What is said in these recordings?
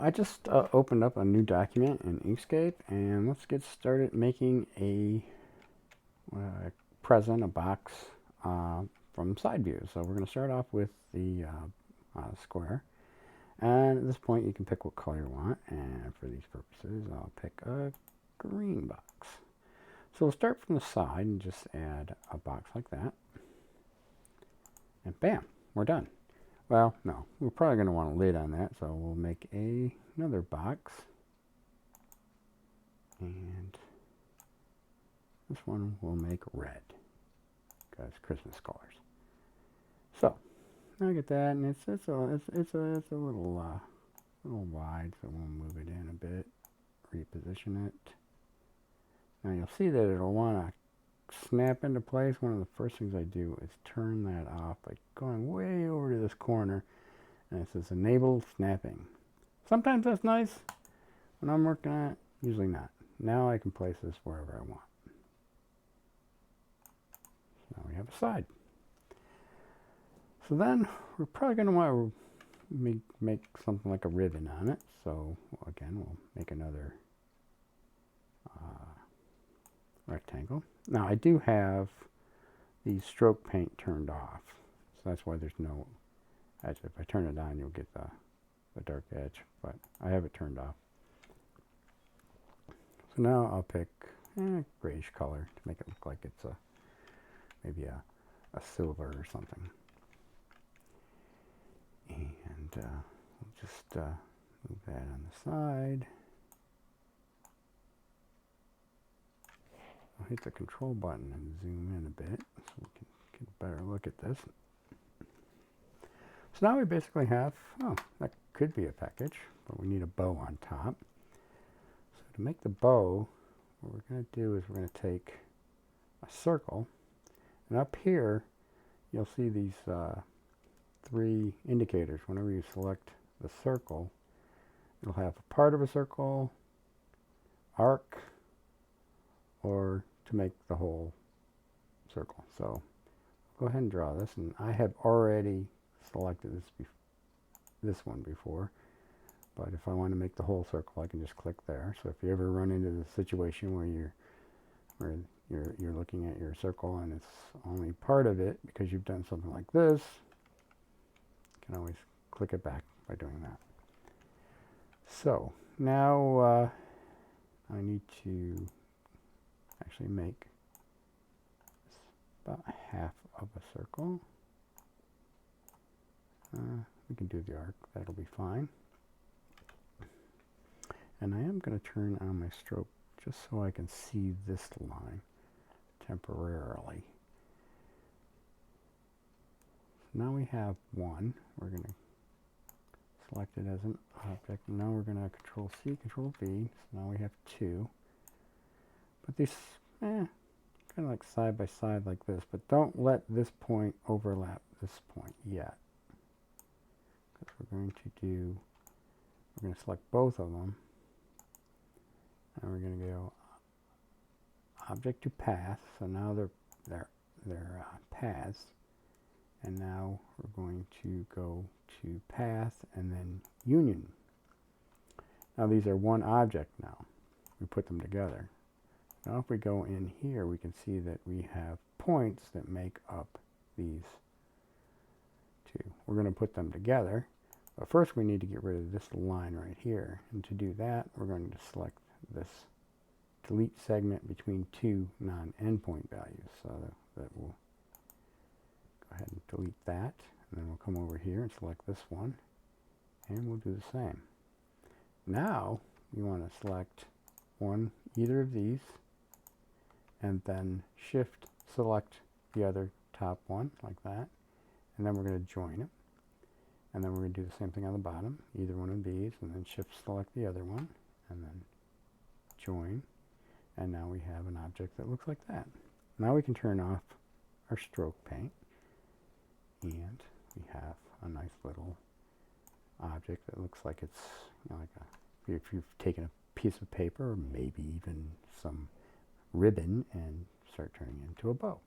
I just opened up a new document in Inkscape, and let's get started making a present, a box from side view. So we're going to start off with the square, and at this point you can pick what color you want, and for these purposes I'll pick a green box. So we'll start from the side and just add a box like that, and bam, we're done. Well, no, we're probably going to want a lid on that, so we'll make another box. And this one we'll make red, because Christmas colors. So, I get that, and it's a little wide, so we'll move it in a bit, reposition it. Now you'll see that it'll want to snap into place. One of the first things I do is turn that off by going way over to this corner, and it says enable snapping. Sometimes that's nice when I'm working on it, usually not. Now I can place this wherever I want. So now we have a side. So then we're probably going to want to make something like a ribbon on it. So again, we'll make another rectangle. Now I do have the stroke paint turned off, so that's why there's no edge. If I turn it on, you'll get the dark edge, but I have it turned off. So now I'll pick a grayish color to make it look like it's maybe a silver or something. And we'll just move that on the side. I'll hit the control button and zoom in a bit so we can get a better look at this. So now we basically have, that could be a package, but we need a bow on top. So to make the bow, what we're going to do is we're going to take a circle, and up here you'll see these 3 indicators. Whenever you select the circle, it'll have a part of a circle, arc, or to make the whole circle. So go ahead and draw this, and I have already selected this one before, but if I want to make the whole circle, I can just click there. So if you ever run into the situation where you're looking at your circle and it's only part of it because you've done something like this, you can always click it back by doing that. So now I need to actually make about half of a circle. We can do the arc, that'll be fine. And I am going to turn on my stroke just so I can see this line temporarily. So now we have one. We're going to select it as an object. Now we're going to Control C, Control V. So now we have 2. But these, kind of like side by side like this. But don't let this point overlap this point yet. Because we're going to select both of them. And we're going to go object to path. So now they're paths. And now we're going to go to path and then union. Now these are one object now. We put them together. Now if we go in here, we can see that we have points that make up these 2. We're going to put them together, but first we need to get rid of this line right here. And to do that, we're going to select this delete segment between 2 non-endpoint values. So that we'll go ahead and delete that, and then we'll come over here and select this one, and we'll do the same. Now we want to select either of these, and then shift select the other top one like that, and then we're going to join it, and then we're going to do the same thing on the bottom, either one of these, and then shift select the other one, and then join, and now we have an object that looks like that. Now we can turn off our stroke paint, and we have a nice little object that looks like it's, like if you've taken a piece of paper, or maybe even some ribbon, and start turning it into a bow.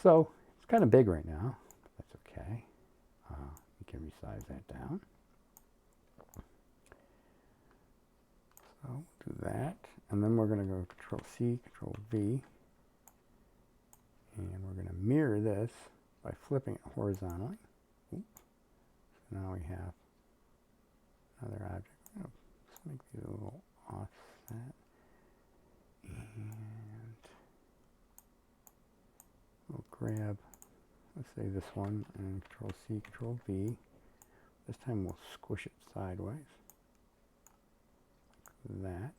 So it's kind of big right now, but that's okay. We can resize that down. So we'll do that, and then we're going to go Control C, Control V, and we're going to mirror this by flipping it horizontally. Oops. So now we have another object. Let's make these a little offset, and we'll grab, let's say this one, and Control C, Control V. This time we'll squish it sideways, like that.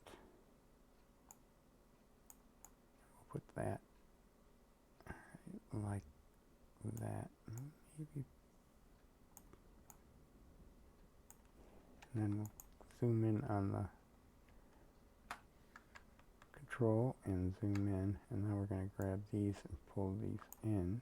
We'll put that like that, maybe. And then we'll zoom in on the control and zoom in, and now we're going to grab these and pull these in.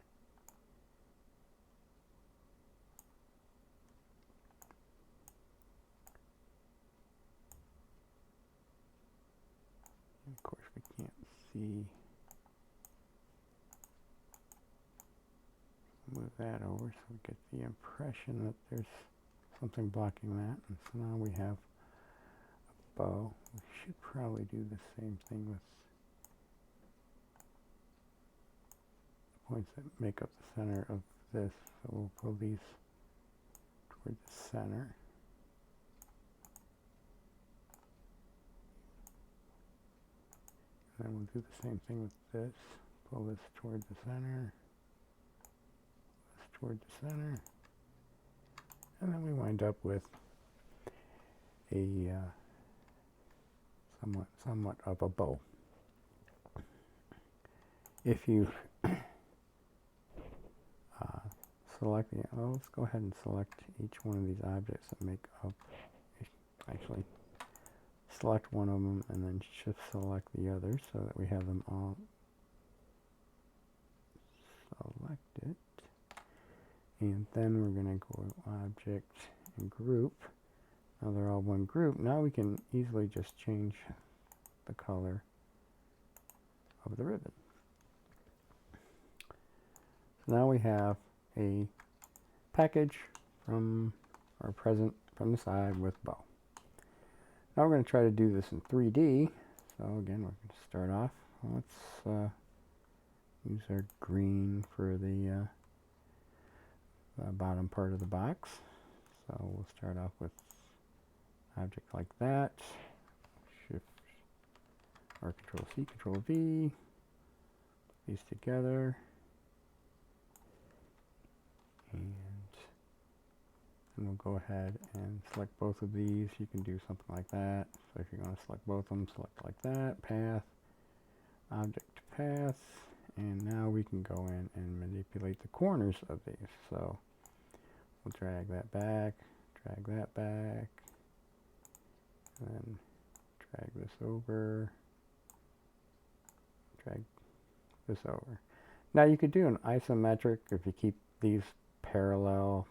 And of course we can't see. Move that over so we get the impression that there's something blocking that. And so now we have a bow. We should probably do the same thing with the points that make up the center of this. So we'll pull these toward the center. And then we'll do the same thing with this. Pull this toward the center. This toward the center. And then we wind up with a somewhat of a bow. If you select the, let's go ahead and select each one of these objects and make up, actually select one of them and then shift select the others so that we have them all selected. And then we're going to go to object and group. Now they're all one group. Now we can easily just change the color of the ribbon. So now we have a package from our present from the side with bow. Now we're going to try to do this in 3D. So again, we're going to start off. Let's use our green for the bottom part of the box. So we'll start off with object like that. Shift or Control C, Control V. Put these together. And we'll go ahead and select both of these. You can do something like that. So if you're going to select both of them, select like that. Path, object path. And now we can go in and manipulate the corners of these. So we'll drag that back, and then drag this over, drag this over. Now you could do an isometric if you keep these parallel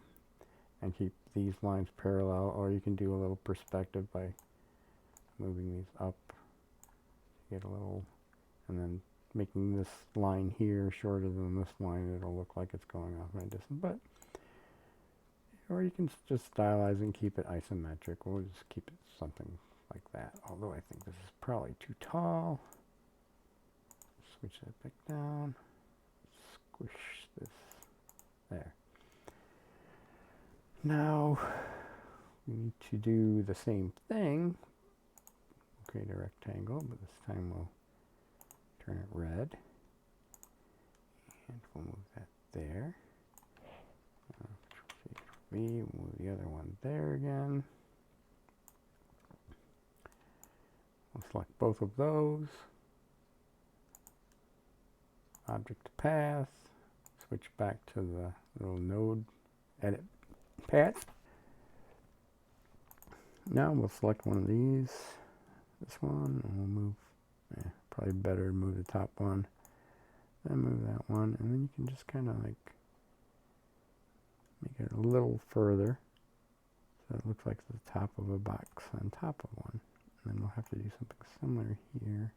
and keep these lines parallel, or you can do a little perspective by moving these up to get a little, and then making this line here shorter than this line. It'll look like it's going off my distance, but or you can just stylize and keep it isometric. We'll just keep it something like that, although I think this is probably too tall. Switch that back down, squish this there. Now we need to do the same thing. We'll create a rectangle, but this time we'll turn it red, and we'll move that there. Control-V, we'll move the other one there again. We'll select both of those. Object path, switch back to the little node edit path. Now we'll select one of these, this one, and we'll move, probably better to move the top one, then move that one, and then you can just kind of like make it a little further so it looks like the top of a box on top of one. And then we'll have to do something similar here.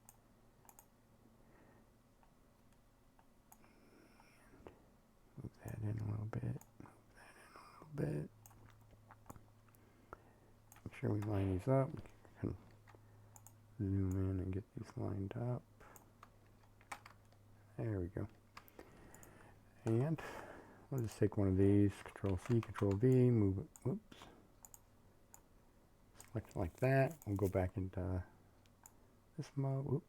Move that in a little bit, move that in a little bit. Make sure we line these up. We can zoom in and get these lined up. There we go. And we'll just take one of these, Control C, Control V, move it, whoops. Select it like that. We'll go back into this mode. Whoop.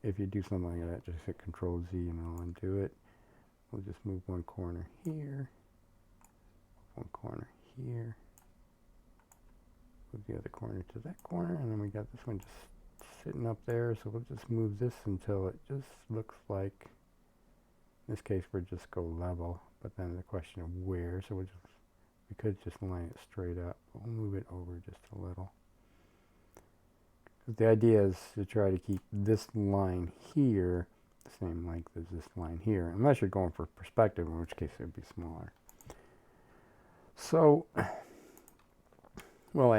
If you do something like that, just hit Control Z and I'll undo it. We'll just move one corner here, one corner here, move the other corner to that corner, and then we got this one just sitting up there, so we'll just move this until it just looks like, in this case we'll just go level, but then the question of where, so we could just line it straight up, but we'll move it over just a little. The idea is to try to keep this line here the same length as this line here, unless you're going for perspective, in which case it would be smaller. So we'll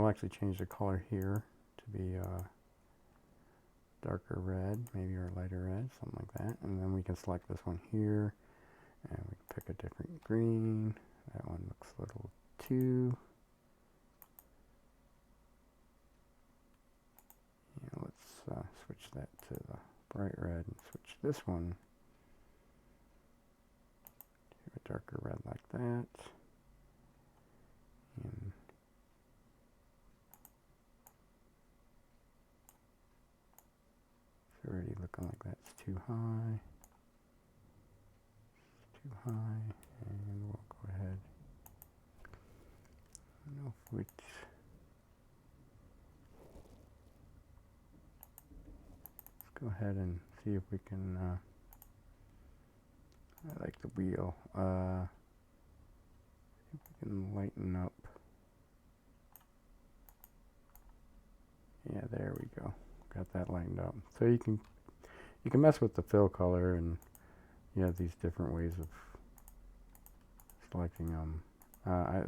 actually change the color here to be darker red, maybe, or lighter red, something like that. And then we can select this one here, and we can pick a different green. That one looks a little too. Let's switch that to the bright red and switch this one to a darker red like that. And it's already looking like that's too high. It's too high, and we'll go ahead. I don't know if we go ahead and see if we can, I like the wheel, see if we can lighten up. Yeah, there we go. Got that lightened up. So you can mess with the fill color, and you have these different ways of selecting them.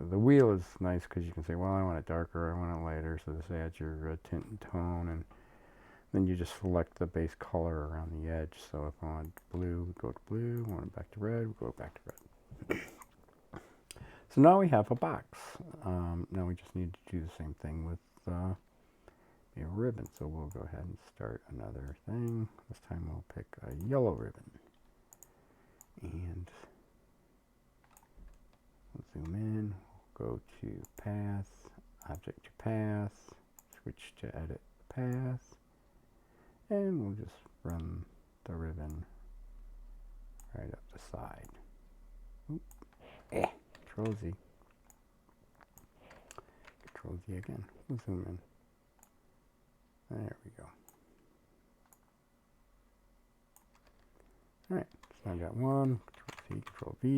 The wheel is nice because you can say, well, I want it darker, I want it lighter, so this adds your tint and tone, and then you just select the base color around the edge. So if I want blue, we go to blue. Want it back to red, we go back to red. So now we have a box. Now we just need to do the same thing with a ribbon. So we'll go ahead and start another thing. This time we'll pick a yellow ribbon. And we'll zoom in. We'll go to Path, Object to Path, switch to Edit Path. And we'll just run the ribbon right up the side. Oop. Control Z. Control Z again. We'll zoom in. There we go. Alright, so I got one. Control C, Control V.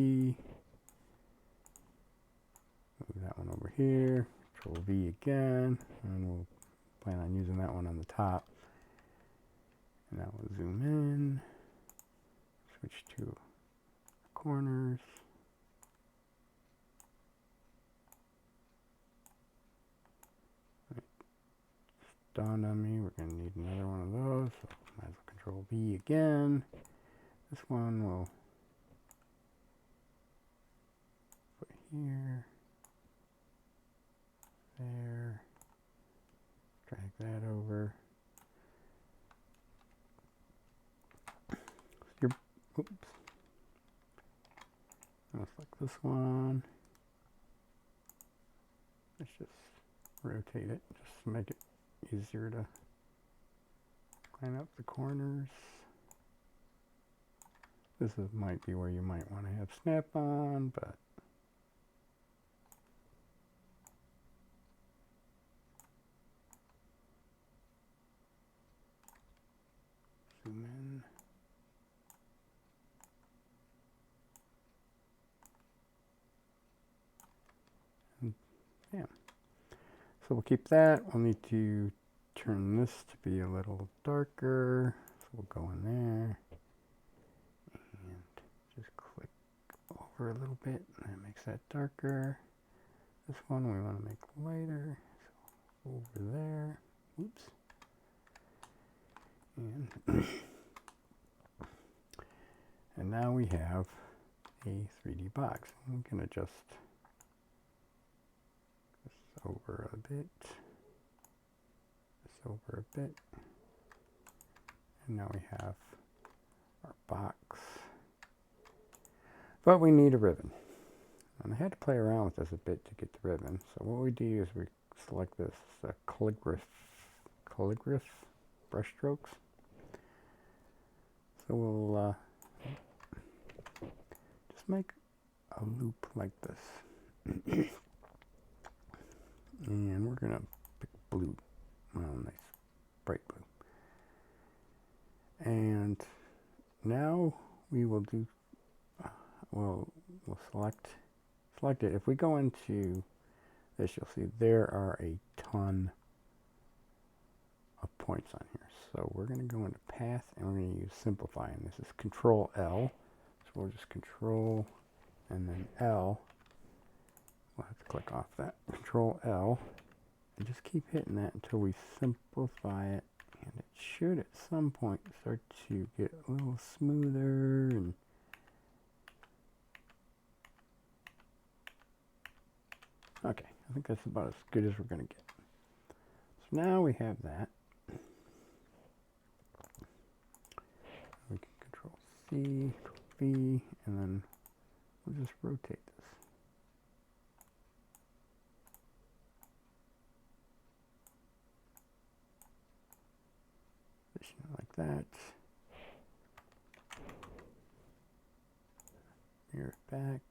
Move that one over here. Control V again. And we'll plan on using that one on the top. And now we'll zoom in, switch to corners. Right. Just dawned on me, we're going to need another one of those, so might as well Control V again. This one we'll put here, there, drag that over. Oops. Almost like this one. Let's just rotate it, just to make it easier to line up the corners. This might be where you might want to have snap-on, but zoom in. Yeah. So we'll keep that. We'll need to turn this to be a little darker. So we'll go in there and just click over a little bit. That makes that darker. This one we want to make lighter. So over there. Oops. And now we have a 3D box. We can adjust over a bit. over a bit. And now we have our box. But we need a ribbon. And I had to play around with this a bit to get the ribbon. So what we do is we select this calligraph brush strokes. So we'll just make a loop like this. And we're going to pick blue. Well, nice bright blue. And now we will do, we'll select it. If we go into this, you'll see there are a ton of points on here. So we're going to go into path and we're going to use simplify. And this is Control L. So we'll just Control and then L. We'll have to click off that. Control L. And just keep hitting that until we simplify it. And it should at some point start to get a little smoother. And okay, I think that's about as good as we're going to get. So now we have that. We can Control C, Control V, and then we'll just rotate this. Position it like that. Mirror it back.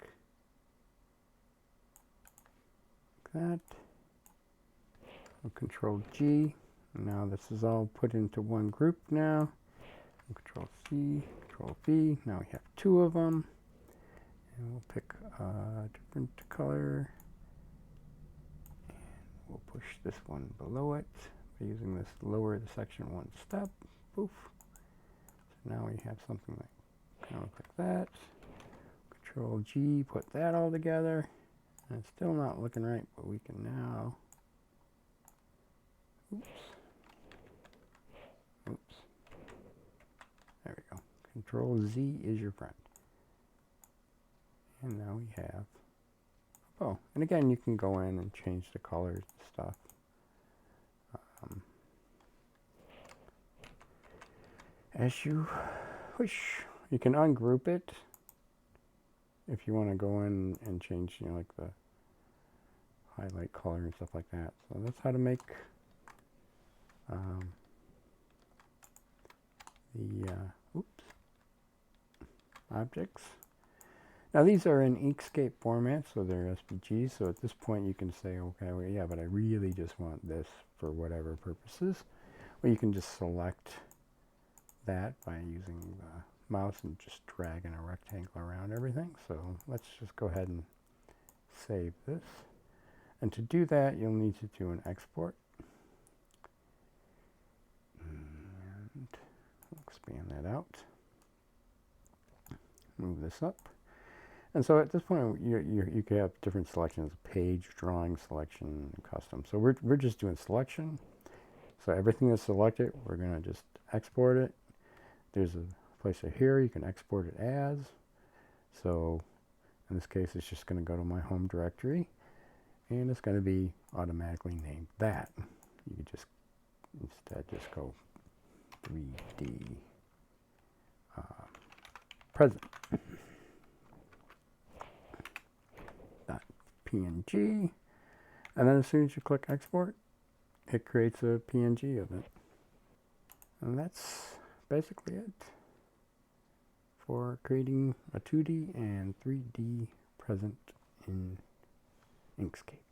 That. We'll Control G. Now this is all put into one group now. We'll Control C, Control V. Now we have two of them. And we'll pick a different color. And we'll push this one below it by using this lower the section one step. Poof. So now we have something like kind of like that. Control G, put that all together. And it's still not looking right, but we can now, oops, there we go. Control Z is your friend. And now we have a bow. And again, you can go in and change the colors and stuff. As you wish. You can ungroup it if you want to go in and change, you know, like the highlight color and stuff like that. So that's how to make the objects. Now these are in Inkscape format, so they're SVGs. So at this point you can say, okay, well, yeah, but I really just want this for whatever purposes. Well, you can just select that by using the mouse and just dragging a rectangle around everything. So let's just go ahead and save this. And to do that, you'll need to do an export. And we'll expand that out. Move this up. And so at this point, you can have different selections: page, drawing, selection, and custom. So we're just doing selection. So everything that's selected, we're going to just export it. There's a place here you can export it as. So in this case, it's just going to go to my home directory, and it's going to be automatically named that. You could just instead just go 3D present. .png, and then as soon as you click export, it creates a PNG of it. And that's basically it for creating a 2D and 3D present in Inkscape.